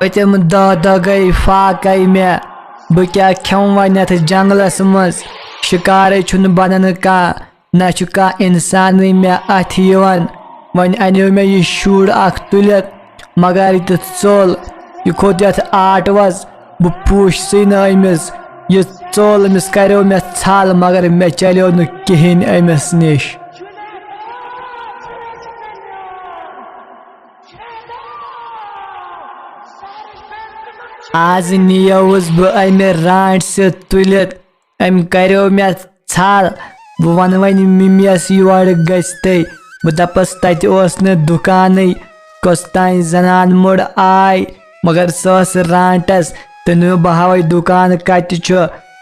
पतिम दह गई फाकै मे बह क्या खेम वन जंगलस मज शिकार बनन कह न कह इंसान मे अथ वन अनो मे यह शुर अख तुलित मगर यह चोल यह खोत ये आटवस बह पूछसी न अमिस यह चोल अमिस करो मे छल मगर मे चलो न कहें अमिस निश। आज नियोस बह अमे रांट से तुलित अम करो मे छल बह वन वन मम्मियस योर गते बह दपस तत न दुकान कस तान जनान मुड़ आय मगर सस रांटस तो बह हावे दुकान कत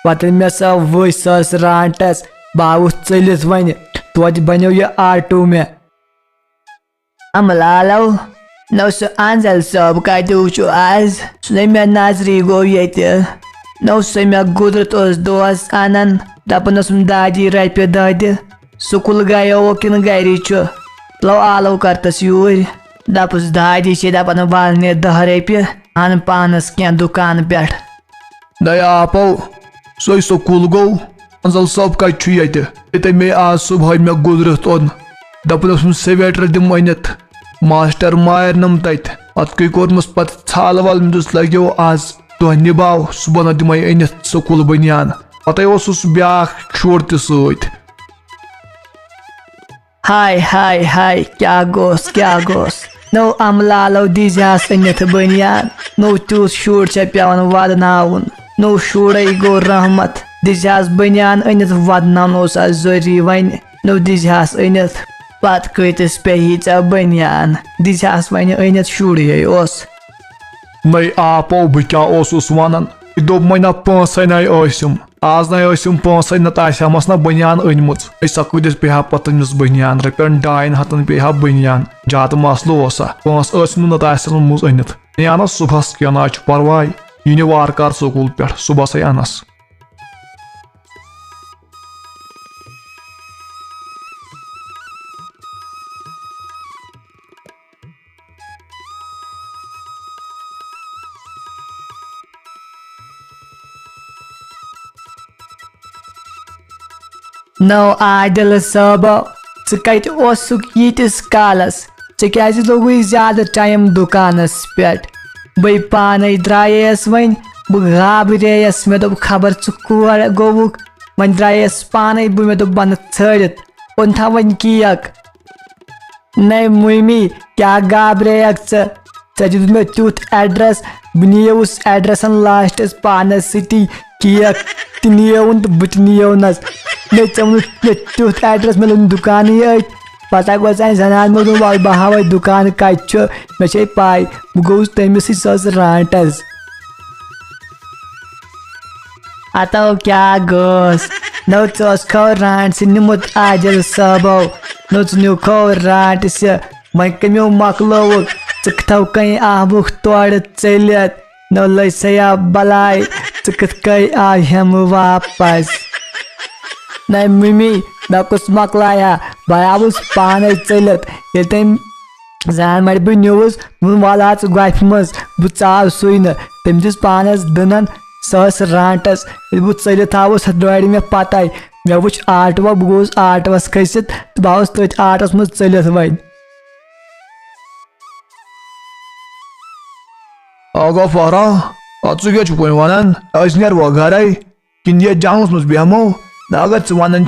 पे मे सा वो सस रांटस बह आउस चलित वन तोत बनो यह आटो मे हम लालो न सह अंजल सब कत आज सह मे नजरी गो ये न सह मे गुजरत दोस अनन दपन दादी रपे दह दि स्कूल गयो किन गरी लो आलो करतस यूर दपस दादी दपान बल ने 10 रपे अन पानस क्या दुकान पे नया आपो सो स्कूल गो अंजल सब कत ये मे आज सुबह मे गुजरत ओन दपन स्वेटर दिम अनित मास्टर मारनम तत पे कोर्मस पे छाल वाल दुस लगो आज दह निभाव सुबह दिम अनित स्कूल बनियान पे ब्या शोर त हाय हाय हाय क्या गोस नो अमलालो दीजास अनित बनियान नो तूत शूर पेवन वदनावन नो शूर गो रहमत दीजास बनियान अनित वदनान जरूरी वन नो दीजास अनित पत कतिस पे बनियान दीजास वन अनित शूर नई आपो बह क्या वन दोप मे पांच नम आज नम पांच नत आमस ना बनियान अनमुच सकुदिस पे पे तमिस बनियान रपन 200 पे बनियान ज्यादा मसलो पांच नत अनमुज अनित अनस सुबह क्या ना परवाय यह वार कार स्कूल पे सुबह अनस। नो आदिल सब यीटिस कालस क्या लोग ज्यादा टाइम दुकानस पे बह पान द्रायस वन बह घाबरेस मे दोप खबर कोर गोवुक वन द्रायस पान बह मे दोप बन छड़ित ओन था वन केक न मम्मी क्या घाबरेक दित मे तुथ एड्रेस बह नियोस एड्रेसन लास्टस पानस सती केक तोन तो बह नियोनस मे चुन तुथ एड्रेस मे लोग दुकान पता गो जनान मोद बह हावे दुकान कत मे पाई बह गोस तमिस सस रांटस अतो क्या गोस नो खो रांट से निमुत आदिल सबो नो नुखो रांट से वन कमो मकलोक थो कहीं आबुख तोड़ चलित नो लया बलाय कत आय हम वापस न मम्मी मे कुस मकलाया बह आउस पान चलित ये तम जान मर बह न्यूस वाल गोफ मज बह चाव सुई न तम दिस पानस दनन सस रांटस बह चलित आउस दौड़ मे पता मे वो आटवा बह गोस आटवस खसित तो बह आउस तथ आटवस मज चलित वन आगो फहरा क्या पे वन नो घर किन ये जंगलस मज बेहमो अगर वन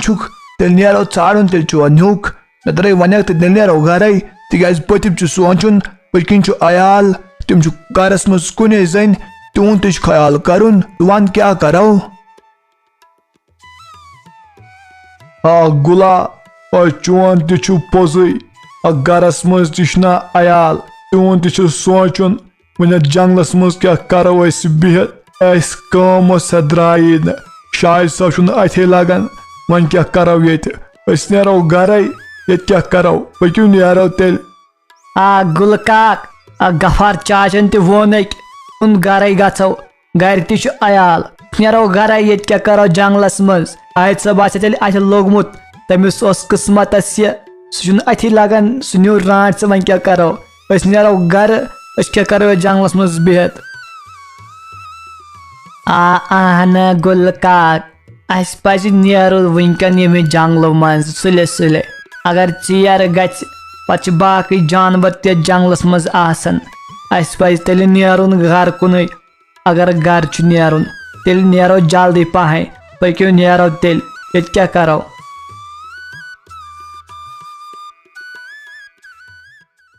तेल नो ाड़न तेल नुक नतर वन तो तेल नो घर तिज पतिम सोचुन पकन अयाल तम गरस मज कुन जन तुन त ख्याल करुन वन क्या करो गुला चोन तु पोजई गरस मज तना अयाल तुन त सोचुन वन जंगलस मज क्या करो बिहत कम द्राई न शायद सब अथे लगन वन क्या करो ये नो घर ये क्या करो पकू नो तेल गुल काक गफार चाचन तोन उन घर गो घर तयाल नो घर ये क्या करो जंगलस मज आयत सब तेल अथ लोगमुत तमिस किस्मत सह अथी लगन सह न्यू रांट से वन क्या करो अस नेरो गर अस क्या करो जंगलस मज बिहत आहन गुल काक अस पज नेरो वनकन ये जंगलों मज सुले सुले अगर चेर गच पच बाकी जानवर ते जंगलस मज आसन अस पज तेल नेरुन घर कुन अगर घर छु नेरुन तेल नेरो जल्दी पह पक्यो नेरो तेल ये क्या करो।